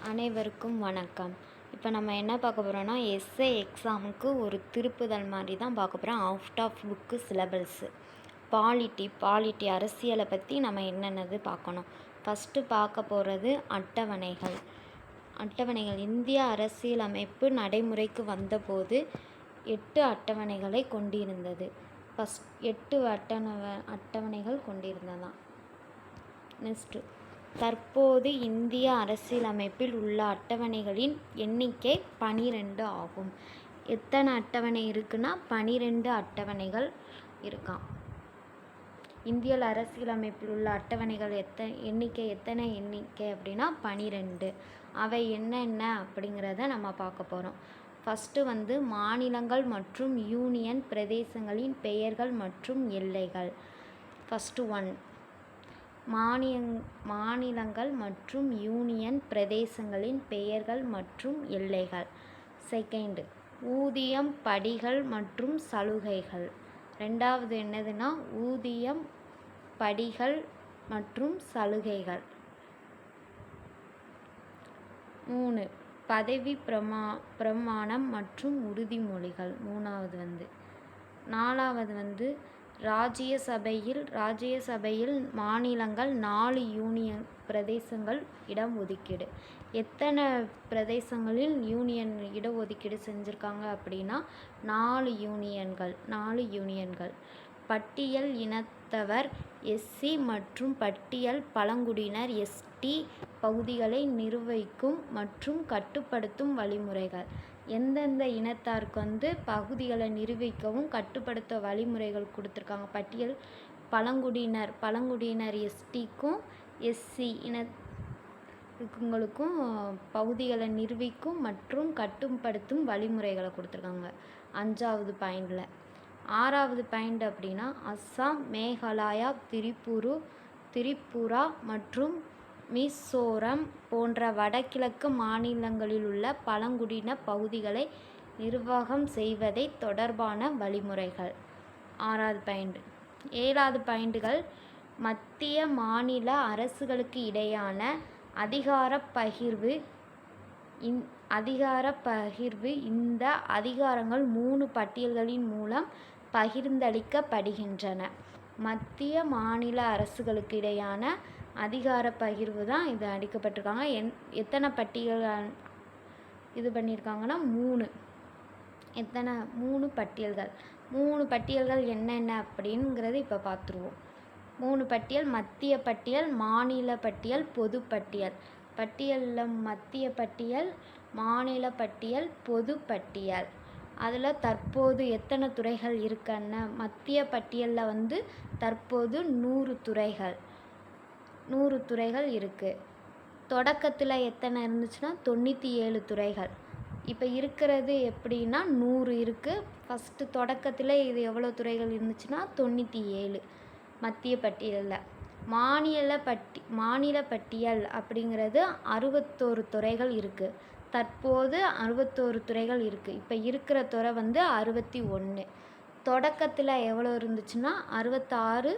அனைவருக்கும் வணக்கம். இப்போ நம்ம என்ன பார்க்க போகிறோன்னா, எஸ்ஏ எக்ஸாமுக்கு ஒரு திருப்புதல் மாதிரி தான் பார்க்க போகிறோம். Out of book syllabus polity அரசியலை பற்றி நம்ம என்னென்னது பார்க்கணும். ஃபஸ்ட்டு பார்க்க போகிறது அட்டவணைகள். இந்திய அரசியலமைப்பு நடைமுறைக்கு வந்தபோது 8 அட்டவணைகளை கொண்டிருந்தது. 8 அட்டவணைகள் கொண்டிருந்ததாம். நெக்ஸ்ட்டு, தற்போது இந்திய அரசியலமைப்பில் உள்ள அட்டவணைகளின் எண்ணிக்கை 12 ஆகும். எத்தனை அட்டவணை இருக்குன்னா 12 அட்டவணைகள் இருக்காம். இந்திய அரசியலமைப்பில் உள்ள அட்டவணைகள் எத்தனை எண்ணிக்கை அப்படின்னா 12. அவை என்னென்ன அப்படிங்கிறத நம்ம பார்க்க போகிறோம். ஃபஸ்ட்டு மாநிலங்கள் மற்றும் யூனியன் பிரதேசங்களின் பெயர்கள் மற்றும் எல்லைகள். ஃபஸ்ட்டு 1, மாநிலங்கள் மற்றும் யூனியன் பிரதேசங்களின் பெயர்கள் மற்றும் எல்லைகள். செகண்ட், ஊதியம், படிகள் மற்றும் சலுகைகள். ரெண்டாவது என்னதுன்னா ஊதியம், படிகள் மற்றும் சலுகைகள். 3, பதவி பிரமாணம் மற்றும் உறுதிமொழிகள். மூணாவது. நாலாவது ராஜ்யசபையில் மாநிலங்கள் 4 யூனியன் பிரதேசங்கள் இடஒதுக்கீடு. எத்தனை பிரதேசங்களில் யூனியன் இடஒதுக்கீடு செஞ்சுருக்காங்க அப்படின்னா 4 யூனியன்கள். பட்டியல் இனத்தவர் எஸ்சி மற்றும் பட்டியல் பழங்குடியினர் எஸ்டி பகுதிகளை நிர்வகிக்கும் மற்றும் கட்டுப்படுத்தும் வழிமுறைகள். எந்தெந்த இனத்தாருக்கு பகுதிகளை நிர்வகிக்கவும் கட்டுப்படுத்த வழிமுறைகள் கொடுத்துருக்காங்க. பட்டியல் பழங்குடியினர் எஸ்டிக்கும் எஸ்சி இனங்களுக்கும் பகுதிகளை நிர்வகிக்கும் மற்றும் கட்டுப்படுத்தும் வழிமுறைகளை கொடுத்துருக்காங்க 5வது பாயிண்டில். 6வது பாயிண்ட் அப்படின்னா அஸ்ஸாம், மேகாலயா, திரிபுரா மற்றும் மிசோரம் போன்ற வடகிழக்கு மாநிலங்களில் உள்ள பழங்குடியின பகுதிகளை நிர்வாகம் செய்வதை தொடர்பான வழிமுறைகள். 6வது பாயிண்ட். 7வது பாயிண்ட்டுகள் மத்திய மாநில அரசுகளுக்கு இடையான அதிகார பகிர்வு. இந்த அதிகாரங்கள் 3 பட்டியல்களின் மூலம் பகிர்ந்தளிக்கப்படுகின்றன. மத்திய மாநில அரசுகளுக்கு இடையான அதிகார பகிர்வு தான் இது அளிக்கப்பட்டிருக்காங்க. எத்தனை பட்டியல் இது பண்ணியிருக்காங்கன்னா 3. 3 பட்டியல்கள். 3 பட்டியல்கள் என்னென்ன அப்படிங்கிறது இப்போ பார்த்துருவோம். 3 பட்டியல்: மத்திய பட்டியல், மாநில பட்டியல், பொது பட்டியல். பட்டியலில் மத்திய பட்டியல், மாநில பட்டியல், பொது பட்டியல். அதில் தற்போது எத்தனை துறைகள் இருக்குன்னா மத்திய பட்டியலில் தற்போது 100 துறைகள் இருக்குது. தொடக்கத்தில் எத்தனை இருந்துச்சுன்னா 97 துறைகள். இப்போ இருக்கிறது எப்படின்னா 100 இருக்குது. ஃபஸ்ட்டு தொடக்கத்தில் இது எவ்வளோ துறைகள் இருந்துச்சுன்னா 97 மத்திய பட்டியலில். மாநில பட்டியல் அப்படிங்கிறது 61 துறைகள் இருக்குது. தற்போது 61 துறைகள் இருக்குது. இப்போ இருக்கிற துறை 61. தொடக்கத்தில் எவ்வளோ இருந்துச்சுன்னா 66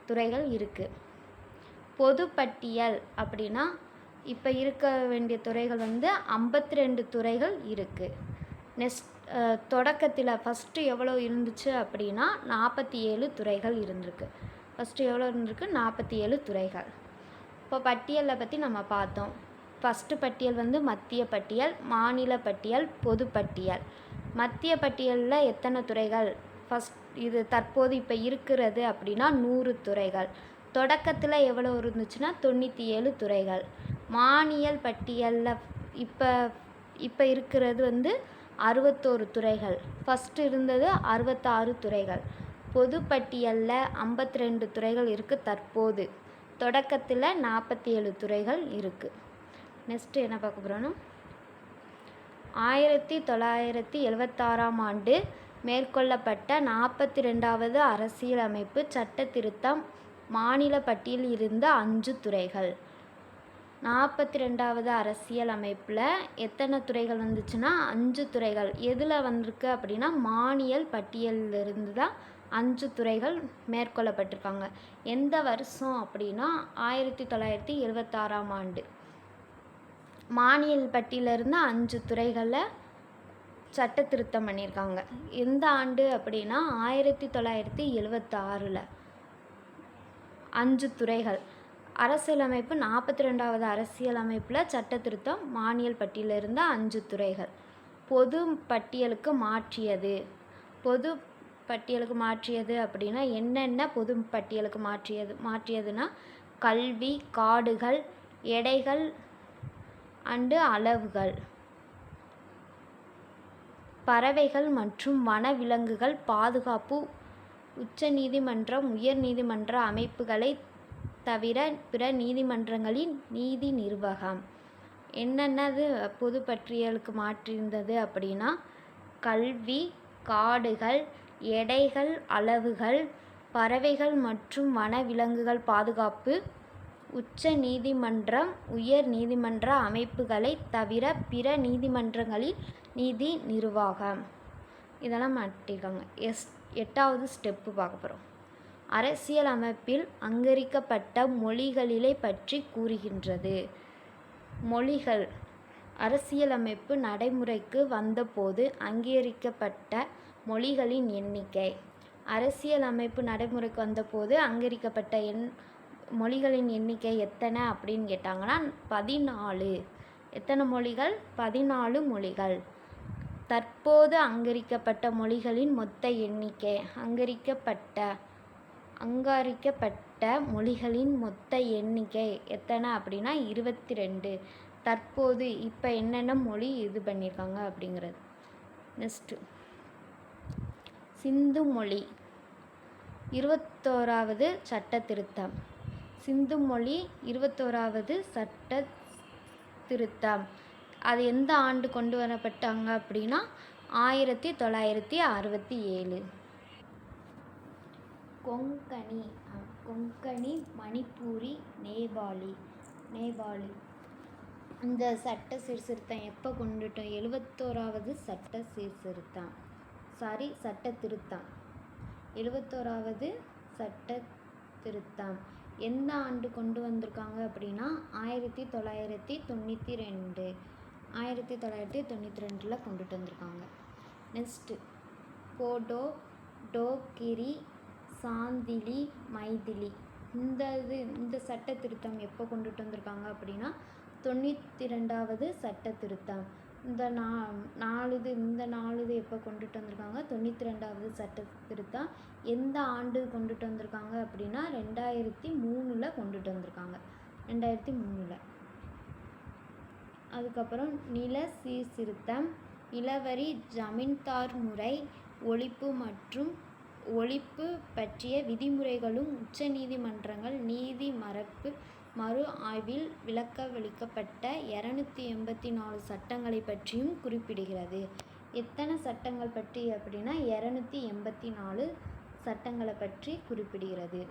துறைகள் இருக்குது. பொது பட்டியல் அப்படின்னா இப்போ இருக்க வேண்டிய துறைகள் 52 துறைகள் இருக்குது. நெக்ஸ்ட், தொடக்கத்தில் ஃபஸ்ட்டு எவ்வளோ இருந்துச்சு அப்படின்னா 47 துறைகள் இருந்திருக்கு. ஃபஸ்ட்டு எவ்வளோ இருந்திருக்கு? 47 துறைகள். இப்போ பட்டியலை பற்றி நம்ம பார்த்தோம். ஃபஸ்ட்டு பட்டியல் மத்திய பட்டியல், மாநில பட்டியல், பொது பட்டியல். மத்திய பட்டியலில் எத்தனை துறைகள்? இது தற்போது இப்போ இருக்கிறது அப்படின்னா 100 துறைகள். தொடக்கத்தில் எவ்வளோ இருந்துச்சுன்னா 97 துறைகள். மாநில பட்டியலில் இப்போ இருக்கிறது 61 துறைகள். ஃபஸ்ட்டு இருந்தது 66 துறைகள். பொது பட்டியலில் 52 துறைகள் இருக்குது தற்போது. தொடக்கத்தில் 47 துறைகள் இருக்குது. நெக்ஸ்ட்டு என்ன பார்க்க போகிறோன்னா 1976ஆம் ஆண்டு மேற்கொள்ளப்பட்ட 42வது அரசியலமைப்பு சட்ட திருத்தம் மாநில பட்டியலில் இருந்த 5 துறைகள். 42வது அரசியல் அமைப்பில் எத்தனை துறைகள் வந்துச்சுன்னா 5 துறைகள். எதில் வந்திருக்கு அப்படின்னா மாநில பட்டியலிருந்து தான் 5 துறைகள் மேற்கொள்ளப்பட்டிருக்காங்க. எந்த வருஷம் அப்படின்னா 1976ஆம் ஆண்டு. மானியல் பட்டியலிருந்து 5 துறைகளில் சட்ட திருத்தம் பண்ணியிருக்காங்க. எந்த ஆண்டு அப்படின்னா 1976. 5 துறைகள். அரசியலமைப்பு 42வது அரசியலமைப்பில் சட்ட திருத்தம் மானியல் பட்டியலிருந்து 5 துறைகள். பொது பட்டியலுக்கு மாற்றியது அப்படின்னா என்னென்ன பொது பட்டியலுக்கு மாற்றியதுன்னா கல்வி, காடுகள், எடைகள் அண்டு அளவுகள், பறவைகள் மற்றும் வனவிலங்குகள் பாதுகாப்பு, உச்ச நீதிமன்றம், உயர் நீதிமன்ற அமைப்புகளை தவிர பிற நீதிமன்றங்களின் நீதி நிர்வாகம். என்னென்னது பொது பட்டியலுக்கு மாற்றியிருந்தது அப்படின்னா கல்வி, காடுகள், எடைகள், அளவுகள், பறவைகள் மற்றும் வனவிலங்குகள் பாதுகாப்பு, உச்ச நீதிமன்றம், உயர் நீதிமன்ற அமைப்புகளை தவிர பிற நீதிமன்றங்களில் நீதி நிர்வாகம். இதெல்லாம் மாற்றிருக்காங்க. 8வது ஸ்டெப்பு பார்க்க போகிறோம். அரசியல் அமைப்பில் அங்கீகரிக்கப்பட்ட மொழிகளிலே பற்றி கூறுகின்றது. மொழிகள். அரசியலமைப்பு நடைமுறைக்கு வந்தபோது அங்கீகரிக்கப்பட்ட மொழிகளின் எண்ணிக்கை. அரசியலமைப்பு நடைமுறைக்கு வந்தபோது அங்கீகரிக்கப்பட்ட மொழிகளின் எண்ணிக்கை எத்தனை அப்படின்னு கேட்டாங்கன்னா 14. எத்தனை மொழிகள்? 14 மொழிகள். தற்போது அங்கீகரிக்கப்பட்ட மொழிகளின் மொத்த எண்ணிக்கை. அங்கீகரிக்கப்பட்ட மொழிகளின் மொத்த எண்ணிக்கை எத்தனை அப்படின்னா 22. தற்போது இப்போ என்னென்ன மொழி இது பண்ணியிருக்காங்க அப்படிங்கிறது. நெக்ஸ்ட்டு சிந்து மொழி. 21வது சட்ட திருத்தம். சிந்து மொழி 21வது சட்ட திருத்தம். அது எந்த ஆண்டு கொண்டு வரப்பட்டாங்க அப்படின்னா 1967. கொங்கணி, மணிப்பூரி, நேபாளி. இந்த சட்ட சீர்திருத்தம் எப்போ கொண்டுட்டோம்? 71வது சட்ட திருத்தம். 71வது சட்ட திருத்தம் எந்த ஆண்டு கொண்டு வந்திருக்காங்க அப்படின்னா 1992. 1992 கொண்டுட்டு வந்திருக்காங்க. நெக்ஸ்ட்டு போடோ, டோகிரி, சாந்திலி, மைதிலி. இந்த சட்ட திருத்தம் எப்போ கொண்டுட்டு வந்திருக்காங்க அப்படின்னா 92வது சட்ட திருத்தம். இந்த 4 எப்போ கொண்டுட்டு வந்திருக்காங்க? 92வது சட்ட திருத்தம் எந்த ஆண்டு கொண்டுட்டு வந்திருக்காங்க அப்படின்னா 2003 கொண்டுட்டு வந்திருக்காங்க. 2003. அதுக்கப்புறம் நில சீர்திருத்தம். நிலவரி, ஜமீன்தார் முறை ஒழிப்பு பற்றிய விதிமுறைகளும் உச்ச நீதிமன்றங்கள் நீதி மறு ஆய்வில் விலக்களிக்கப்பட்ட 284 சட்டங்களை பற்றியும் குறிப்பிடுகிறது. எத்தனை சட்டங்கள் பற்றி அப்படின்னா 284 சட்டங்களை பற்றி குறிப்பிடுகிறது.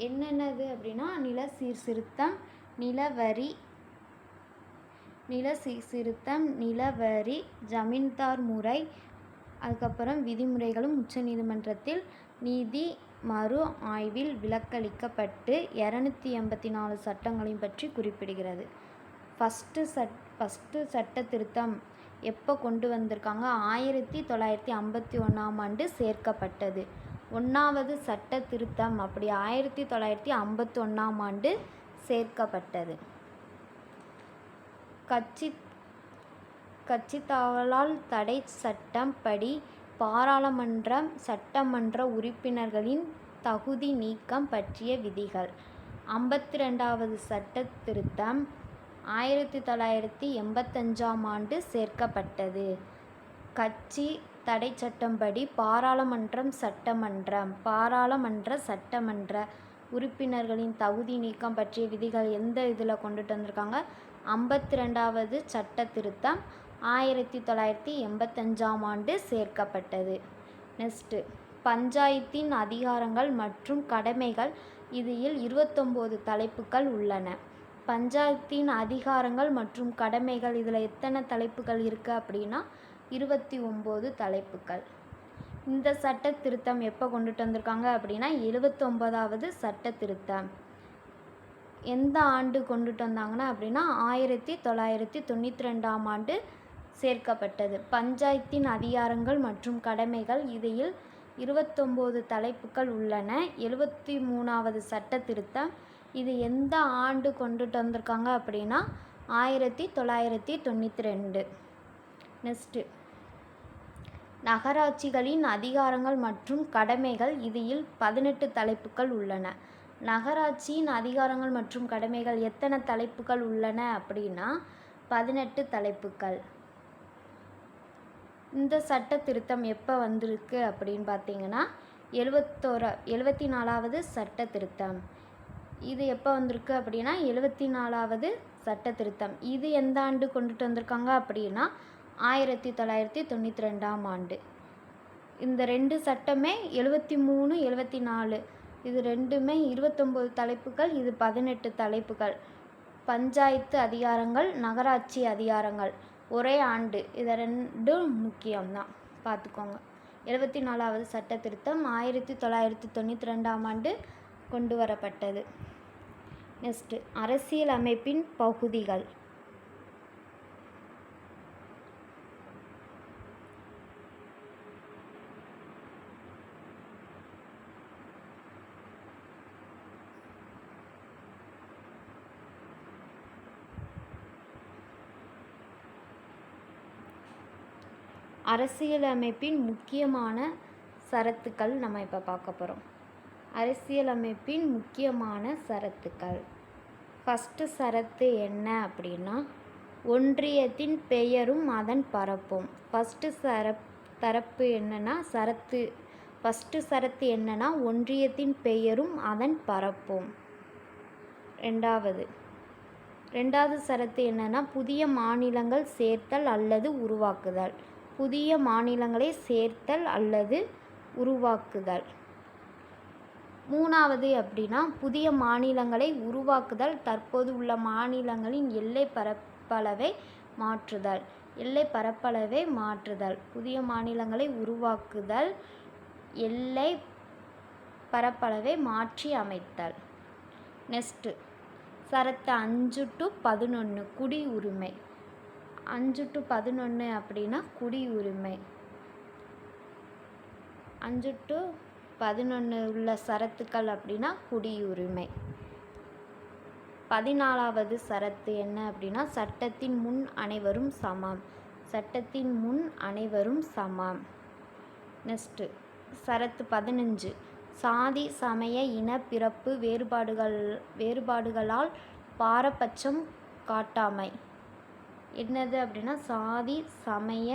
என்னென்னது அப்படின்னா நில சீர்திருத்தம், நிலவரி, ஜமீன்தார் முறை, அதுக்கப்புறம் விதிமுறைகளும் உச்ச நீதிமன்றத்தில் நீதி மறு ஆய்வில் விலக்களிக்கப்பட்டு 284 சட்டங்களையும் பற்றி குறிப்பிடுகிறது. ஃபஸ்ட்டு சட்ட திருத்தம் எப்போ கொண்டு வந்திருக்காங்க? 1951ஆம் ஆண்டு சேர்க்கப்பட்டது. 1வது சட்ட திருத்தம் அப்படி 1951ஆம் ஆண்டு சேர்க்கப்பட்டது. கட்சித்தாவலால் தடை சட்டம் படி பாராளுமன்றம், சட்டமன்ற உறுப்பினர்களின் தகுதி நீக்கம் பற்றிய விதிகள். 52வது சட்ட திருத்தம் 1985ஆம் ஆண்டு சேர்க்கப்பட்டது. கட்சி தடை சட்டம்படி பாராளுமன்ற, சட்டமன்ற உறுப்பினர்களின் தகுதி நீக்கம் பற்றிய விதிகள் எந்த இதில் கொண்டுட்டு வந்திருக்காங்க? 52வது சட்ட திருத்தம் 1985ஆம் ஆண்டு சேர்க்கப்பட்டது. நெக்ஸ்ட்டு பஞ்சாயத்தின் அதிகாரங்கள் மற்றும் கடமைகள். இதில் 29 தலைப்புகள் உள்ளன. பஞ்சாயத்தின் அதிகாரங்கள் மற்றும் கடமைகள் இதில் எத்தனை தலைப்புகள் இருக்குது அப்படின்னா 29 தலைப்புகள். இந்த சட்ட திருத்தம் எப்போ கொண்டுட்டு வந்திருக்காங்க அப்படின்னா 79வது சட்ட திருத்தம். எந்த ஆண்டு கொண்டுட்டு வந்தாங்கன்னா அப்படின்னா 1992ஆம் ஆண்டு சேர்க்கப்பட்டது. பஞ்சாயத்தின் அதிகாரங்கள் மற்றும் கடமைகள் இதில் 29 தலைப்புகள் உள்ளன. 73வது சட்ட திருத்தம். இது எந்த ஆண்டு கொண்டுட்டு வந்திருக்காங்க அப்படின்னா 1992. நெக்ஸ்ட்டு நகராட்சிகளின் அதிகாரங்கள் மற்றும் கடமைகள் இதில் 18 தலைப்புகள் உள்ளன. நகராட்சியின் அதிகாரங்கள் மற்றும் கடமைகள் எத்தனை தலைப்புகள் உள்ளன அப்படின்னா 18 தலைப்புகள். இந்த சட்ட திருத்தம் எப்போ வந்திருக்கு அப்படின்னு பார்த்தீங்கன்னா 74வது சட்ட திருத்தம். இது எப்போ வந்திருக்கு அப்படின்னா 74வது சட்ட திருத்தம். இது எந்த ஆண்டு கொண்டுட்டு வந்திருக்காங்க அப்படின்னா 1992ஆம் ஆண்டு. இந்த 2 சட்டமே 73, 74 இது ரெண்டுமே 29 தலைப்புகள், இது 18 தலைப்புகள். பஞ்சாயத்து அதிகாரங்கள், நகராட்சி அதிகாரங்கள் ஒரே ஆண்டு. இதை ரெண்டும் முக்கியம்தான், பார்த்துக்கோங்க. 74வது சட்ட திருத்தம் 1992ஆம் ஆண்டு கொண்டு வரப்பட்டது. நெக்ஸ்ட்டு அரசியல் அமைப்பின் பகுதிகள். அரசியலமைப்பின் முக்கியமான சரத்துக்கள் நம்ம இப்போ பார்க்க போகிறோம். அரசியலமைப்பின் முக்கியமான சரத்துக்கள். ஃபஸ்ட்டு சரத்து என்ன அப்படின்னா ஒன்றியத்தின் பெயரும் அதன் பரப்பும். ஃபஸ்ட்டு சரத்து என்னன்னா ஒன்றியத்தின் பெயரும் அதன் பரப்பும். ரெண்டாவது சரத்து என்னன்னா புதிய மாநிலங்கள் சேர்த்தல் அல்லது உருவாக்குதல். புதிய மாநிலங்களை சேர்த்தல் அல்லது உருவாக்குதல். மூணாவது அப்படின்னா புதிய மாநிலங்களை உருவாக்குதல், தற்போது உள்ள மாநிலங்களின் எல்லை பரப்பளவை மாற்றுதல். புதிய மாநிலங்களை உருவாக்குதல், எல்லை பரப்பளவை மாற்றி அமைத்தல். நெக்ஸ்ட்டு சரத்து 5-11 குடியுரிமை. 5-11 அப்படின்னா குடியுரிமை. 5-11 உள்ள சரத்துக்கள் அப்படின்னா குடியுரிமை. 14வது சரத்து என்ன அப்படின்னா சட்டத்தின் முன் அனைவரும் சமம். நெக்ஸ்ட்டு சரத்து 15 சாதி சமய இன பிறப்பு வேறுபாடுகளால் பாரபட்சம் காட்டாமை. என்னது அப்படின்னா சாதி சமய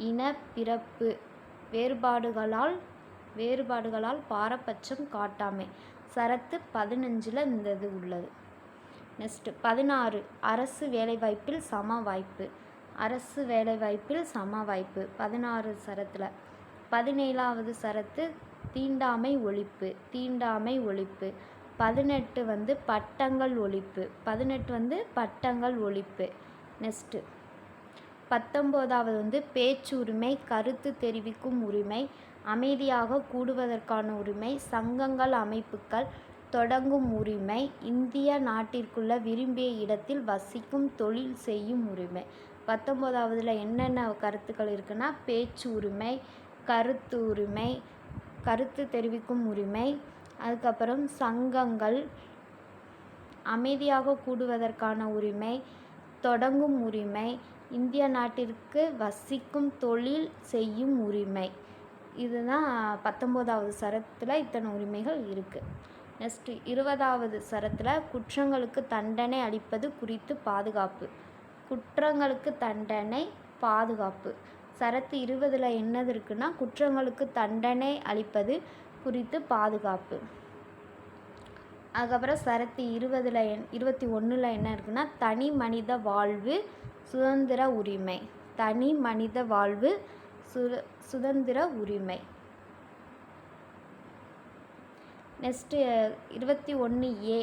இன பிறப்பு வேறுபாடுகளால் பாரபட்சம் காட்டாமை. சரத்து 15ல் இந்த இது உள்ளது. நெக்ஸ்ட்டு 16 அரசு வேலைவாய்ப்பில் சம வாய்ப்பு. 16 சரத்தில். 17வது சரத்து தீண்டாமை ஒழிப்பு. 18 பட்டங்கள் ஒழிப்பு. நெக்ஸ்ட்டு 19வது பேச்சுரிமை, கருத்து தெரிவிக்கும் உரிமை, அமைதியாக கூடுவதற்கான உரிமை, சங்கங்கள் அமைப்புகள் தொடங்கும் உரிமை, இந்திய நாட்டிற்குள்ள விரும்பிய இடத்தில் வசிக்கும் தொழில் செய்யும் உரிமை. 19வதுல என்னென்ன கருத்துக்கள் இருக்குன்னா பேச்சு உரிமை, கருத்து உரிமை, கருத்து தெரிவிக்கும் உரிமை, அதுக்கப்புறம் சங்கங்கள், அமைதியாக கூடுவதற்கான உரிமை, தொடங்கும் உரிமை, இந்திய நாட்டிற்கு வசிக்கும் தொழில் செய்யும் உரிமை. இதுதான் 19வது சரத்தில் இத்தனை உரிமைகள் இருக்குது. நெக்ஸ்ட்டு 20வது சரத்தில் குற்றங்களுக்கு தண்டனை அளிப்பது குறித்து பாதுகாப்பு. சரத்து 20ல் என்னது இருக்குன்னா குற்றங்களுக்கு தண்டனை அளிப்பது குறித்து பாதுகாப்பு. அதுக்கப்புறம் சரத்து 21ல் என்ன இருக்குன்னா தனி மனித வாழ்வு சுதந்திர உரிமை. நெக்ஸ்ட்டு 21A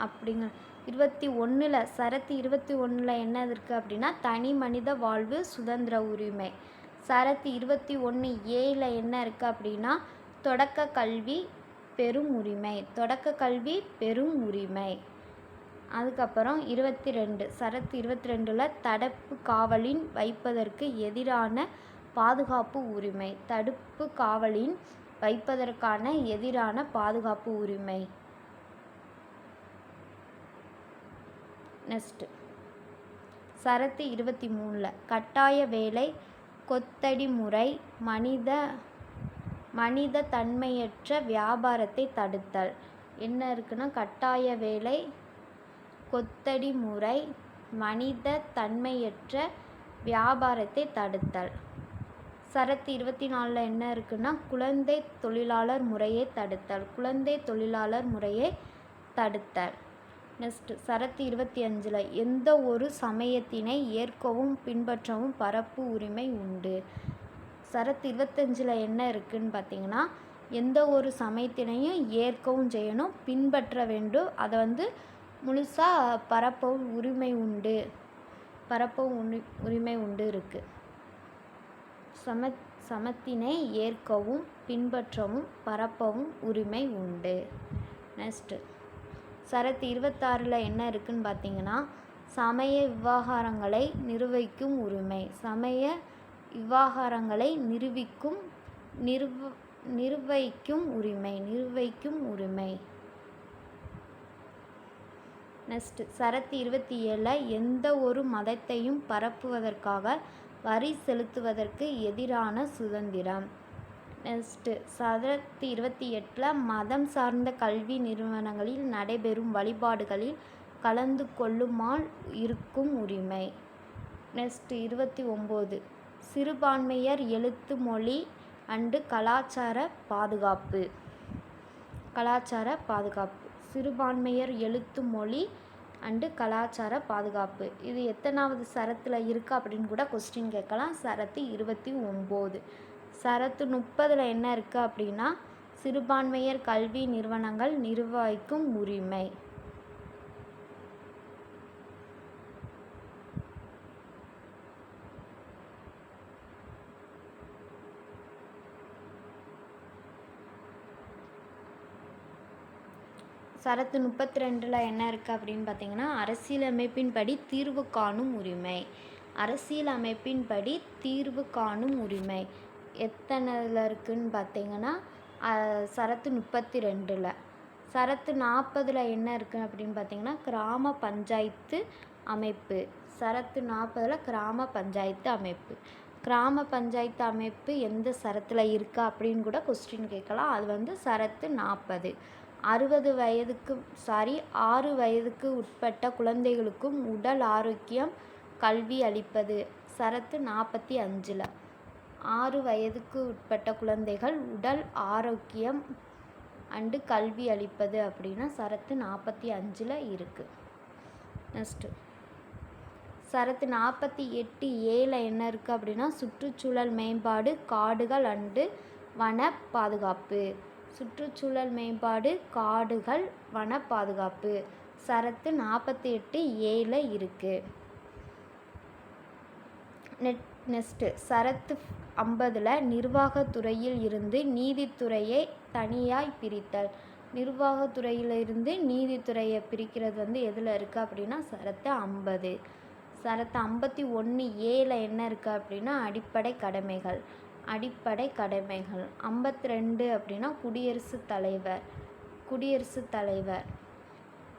அப்படிங்கிற 21ல் சரத்து 21ல் என்ன இருக்குது அப்படின்னா தனி மனித வாழ்வு சுதந்திர உரிமை. சரத்து 21Aயில் என்ன இருக்குது அப்படின்னா தொடக்க கல்வி பெறும் உரிமை. அதுக்கப்புறம் 22 சரத்து 22ல் தடுப்பு காவலின் வைப்பதற்கு எதிரான பாதுகாப்பு உரிமை. தடுப்பு காவலின் வைப்பதற்கான எதிரான பாதுகாப்பு உரிமை. நெக்ஸ்ட் சரத்து 23ல் கட்டாய வேலை கொத்தடி முறை மனித தன்மையற்ற வியாபாரத்தை தடுத்தல். என்ன இருக்குன்னா கட்டாய வேலை கொத்தடி முறை மனித தன்மையற்ற வியாபாரத்தை தடுத்தல். சரத்து 24ல் என்ன இருக்குன்னா குழந்தை தொழிலாளர் முறையை தடுத்தல். குழந்தை தொழிலாளர் முறையை தடுத்தல். நெக்ஸ்ட் சரத்து 25ல் எந்த ஒரு சமயத்தினை ஏற்கவும் பின்பற்றவும் பரப்பு உரிமை உண்டு. சரத்து 25ல் என்ன இருக்குன்னு பார்த்தீங்கன்னா எந்த ஒரு சமயத்தினையும் ஏற்கவும் செய்யணும், பின்பற்ற வேண்டும், அதை முழுசாக பரப்பவும் உரிமை உண்டு. உரிமை உண்டு இருக்குது. சமத்தினை ஏற்கவும் பின்பற்றவும் பரப்பவும் உரிமை உண்டு. நெக்ஸ்ட்டு சரத்து 26ல் என்ன இருக்குன்னு பார்த்தீங்கன்னா சமய விவகாரங்களை நிர்வகிக்கும் உரிமை. சமய விவகாரங்களை நிர்வகிக்கும் உரிமை. நெக்ஸ்ட் சரத்து 27ல் எந்த ஒரு மதத்தையும் பரப்புவதற்காக வரி செலுத்துவதற்கு எதிரான சுதந்திரம். நெக்ஸ்ட்டு சரத்து 28ல் மதம் சார்ந்த கல்வி நிறுவனங்களில் நடைபெறும் வழிபாடுகளில் கலந்து கொள்ளுமால் இருக்கும் உரிமை. நெக்ஸ்ட் 29 சிறுபான்மையர் எழுத்து மொழி அண்டு கலாச்சார பாதுகாப்பு. சிறுபான்மையர் எழுத்து மொழி அண்டு கலாச்சார பாதுகாப்பு. இது எத்தனாவது சரத்தில் இருக்குது அப்படின்னு கூட கொஸ்டின் கேட்கலாம். சரத்து 29. சரத்து 30ல் என்ன இருக்குது அப்படின்னா சிறுபான்மையர் கல்வி நிறுவனங்கள் நிர்வகிக்கும் உரிமை. சரத்து 32ல் என்ன இருக்குது அப்படின்னு பார்த்தீங்கன்னா அரசியலமைப்பின்படி தீர்வு காணும் உரிமை. அரசியலமைப்பின்படி தீர்வு காணும் உரிமை எத்தனையில் இருக்குதுன்னு பார்த்தீங்கன்னா சரத்து 32ல். சரத்து 40ல் என்ன இருக்குது அப்படின்னு பார்த்தீங்கன்னா கிராம பஞ்சாயத்து அமைப்பு. சரத்து 40ல் கிராம பஞ்சாயத்து அமைப்பு. கிராம பஞ்சாயத்து அமைப்பு எந்த சரத்தில் இருக்கா அப்படின்னு கூட கொஸ்டின் கேட்கலாம். அது சரத்து 40. 6 வயதுக்கு உட்பட்ட குழந்தைகளுக்கும் உடல் ஆரோக்கியம் கல்வி அளிப்பது. சரத்து 45ல் 6 வயதுக்கு உட்பட்ட குழந்தைகள் உடல் ஆரோக்கியம் அண்டு கல்வி அளிப்பது அப்படின்னா சரத்து 45ல் இருக்குது. நெக்ஸ்ட்டு சரத்து 48(a)ல் என்ன இருக்குது அப்படின்னா சுற்றுச்சூழல் மேம்பாடு காடுகள் அண்டு வன பாதுகாப்பு. சுற்றுச்சூழல் மேம்பாடு காடுகள் வன பாதுகாப்பு சரத்து 48(a)ல் இருக்குது. நெக்ஸ்ட்டு சரத்து 50ல் நிர்வாகத்துறையில் இருந்து நீதித்துறையை தனியாய் பிரித்தல். நிர்வாகத்துறையிலிருந்து நீதித்துறையை பிரிக்கிறது எதில் இருக்குது அப்படின்னா சரத்து 50. சரத்து 51(a)ல் என்ன இருக்குது அப்படின்னா அடிப்படை கடமைகள். 52 அப்படின்னா குடியரசுத் தலைவர்.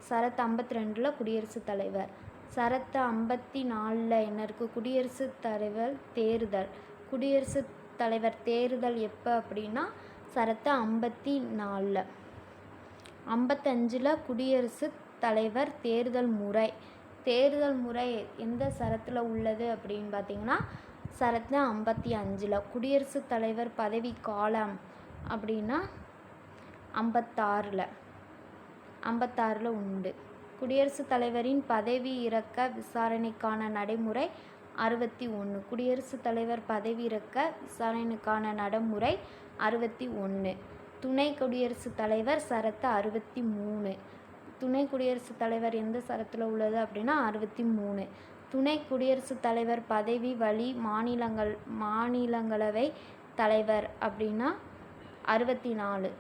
சரத்து 52ல் குடியரசுத் தலைவர். சரத்து 54ல் என்ன இருக்குது குடியரசுத் தலைவர் தேர்தல். குடியரசுத் தலைவர் தேர்தல் எப்போ அப்படின்னா சரத்து 54. 55ல் குடியரசுத் தலைவர் தேர்தல் முறை. தேர்தல் முறை எந்த சரத்தில் உள்ளது அப்படின்னு பார்த்தீங்கன்னா சரத்து 55ல். குடியரசுத் தலைவர் பதவி காலம் அப்படின்னா 56ல் உண்டு. குடியரசுத் தலைவரின் பதவி இறக்க விசாரணைக்கான நடைமுறை 61. குடியரசுத் தலைவர் பதவி இறக்க விசாரணைக்கான நடைமுறை 61. துணை குடியரசுத் தலைவர் சரத்து 63. துணை குடியரசுத் தலைவர் எந்த சரத்தில் உள்ளது அப்படின்னா 63. துணை குடியரசுத் தலைவர் பதவி வழி மாநிலங்களவை தலைவர் அப்படின்னா 64.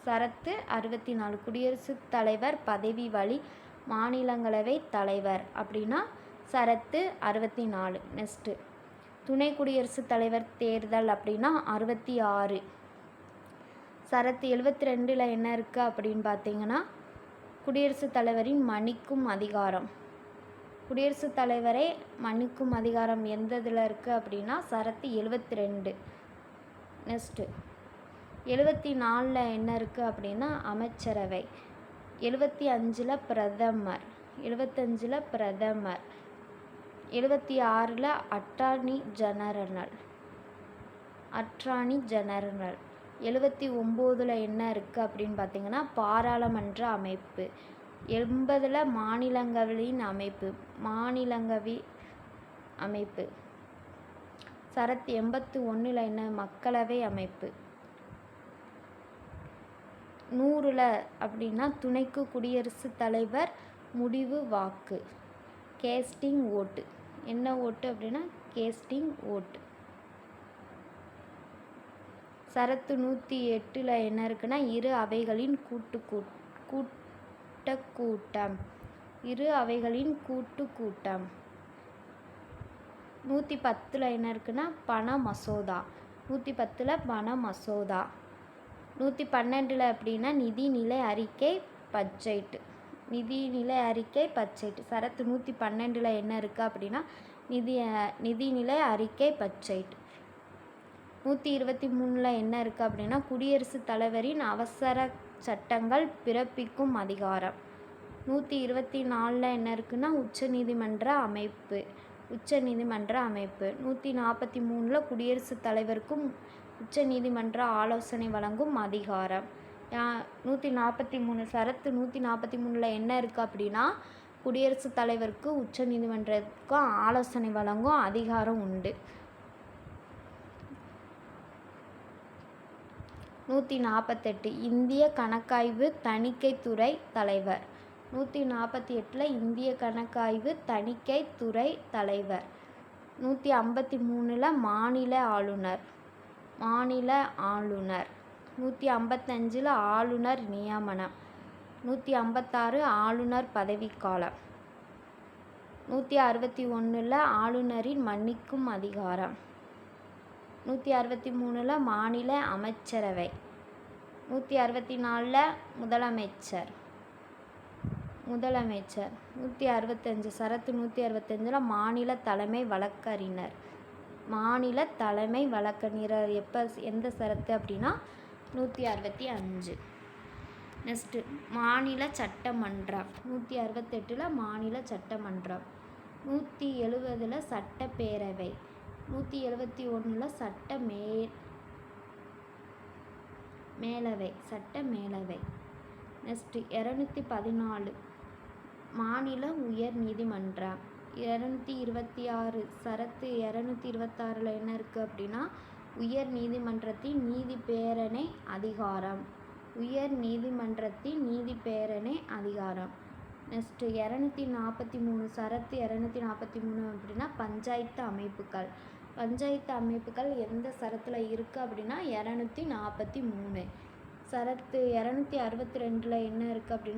சரத்து 64. குடியரசுத் தலைவர் பதவி வழி மாநிலங்களவை தலைவர் அப்படின்னா சரத்து 64. நெக்ஸ்ட்டு துணை குடியரசுத் தலைவர் தேர்தல் அப்படின்னா 66. சரத்து 72ல் என்ன இருக்குது அப்படின்னு பார்த்தீங்கன்னா குடியரசுத் தலைவரின் மன்னிக்கும் அதிகாரம். குடியரசுத் தலைவரை மன்னிக்கும் அதிகாரம் எந்த இதில் இருக்குது அப்படின்னா சரத்து 72. நெக்ஸ்ட்டு 74ல் என்ன இருக்குது அப்படின்னா அமைச்சரவை. 75ல் பிரதமர். 75ல் பிரதமர். 76ல் அட்டார்னி ஜெனரல். 79ல் என்ன இருக்குது அப்படின்னு பார்த்தீங்கன்னா பாராளுமன்ற அமைப்பு. 80ல் மாநிலங்களவையின் அமைப்பு. சரத்து 81ல் என்ன மக்களவை அமைப்பு. 100ல் அப்படின்னா துணைக்கு குடியரசுத் தலைவர் முடிவு வாக்கு. கேஸ்டிங் ஓட்டு. என்ன ஓட்டு அப்படின்னா கேஸ்டிங் ஓட்டு. சரத்து 108ல் என்ன இருக்குன்னா இரு அவைகளின் கூட்டம். இரு அவைகளின் கூட்டம். 110ல் என்ன இருக்குன்னா பண மசோதா. 110ல் பண மசோதா. 112ல் அப்படின்னா நிதிநிலை அறிக்கை பட்ஜெட். நிதிநிலை அறிக்கை பட்ஜெட். சரத்து 112ல் என்ன இருக்குது அப்படின்னா நிதிநிலை அறிக்கை பட்ஜெட். 123ல் என்ன இருக்குது அப்படின்னா குடியரசுத் தலைவரின் அவசர சட்டங்கள் பிறப்பிக்கும் அதிகாரம். 124ல் என்ன இருக்குன்னா உச்சநீதிமன்ற அமைப்பு. 143ல் குடியரசுத் தலைவருக்கும் உச்சநீதிமன்ற ஆலோசனை வழங்கும் அதிகாரம். 143 சரத்து 143ல் என்ன இருக்குது அப்படின்னா குடியரசுத் தலைவருக்கு உச்சநீதிமன்றத்துக்கும் ஆலோசனை வழங்கும் அதிகாரம் உண்டு. 148 இந்திய கணக்காய்வு தணிக்கைத்துறை தலைவர். 148ல் இந்திய கணக்காய்வு தணிக்கைத்துறை தலைவர். 153ல் மாநில ஆளுநர். 155ல் ஆளுநர் நியமனம். 156 ஆளுநர் பதவிக்காலம். 161ல் ஆளுநரின் மன்னிக்கும் அதிகாரம். 163ல் மாநில அமைச்சரவை. 164ல் முதலமைச்சர். 165 சரத்து 165ல் மாநில தலைமை வழக்கறிஞர். மாநில தலைமை வழக்கறிஞர் எந்த சரத்து அப்படின்னா 165. நெக்ஸ்ட்டு மாநில சட்டமன்றம். 168ல் மாநில சட்டமன்றம். 170ல் சட்டப்பேரவை. 171ல் சட்டமேலவை. நெக்ஸ்ட்டு 214 மாநில உயர் நீதிமன்றம். 226 சரத்து 226ல் என்ன இருக்குது அப்படின்னா உயர் நீதிமன்றத்தின் நீதி பேரணை அதிகாரம். உயர் நீதிமன்றத்தின் நீதி பேரணை அதிகாரம். நெக்ஸ்ட்டு 243 சரத்து 243 அப்படின்னா பஞ்சாயத்து அமைப்புகள். பஞ்சாயத்து அமைப்புகள் எந்த சரத்தில் இருக்குது அப்படின்னா 243. சரத்து 262ல் என்ன இருக்குது அப்படின்னா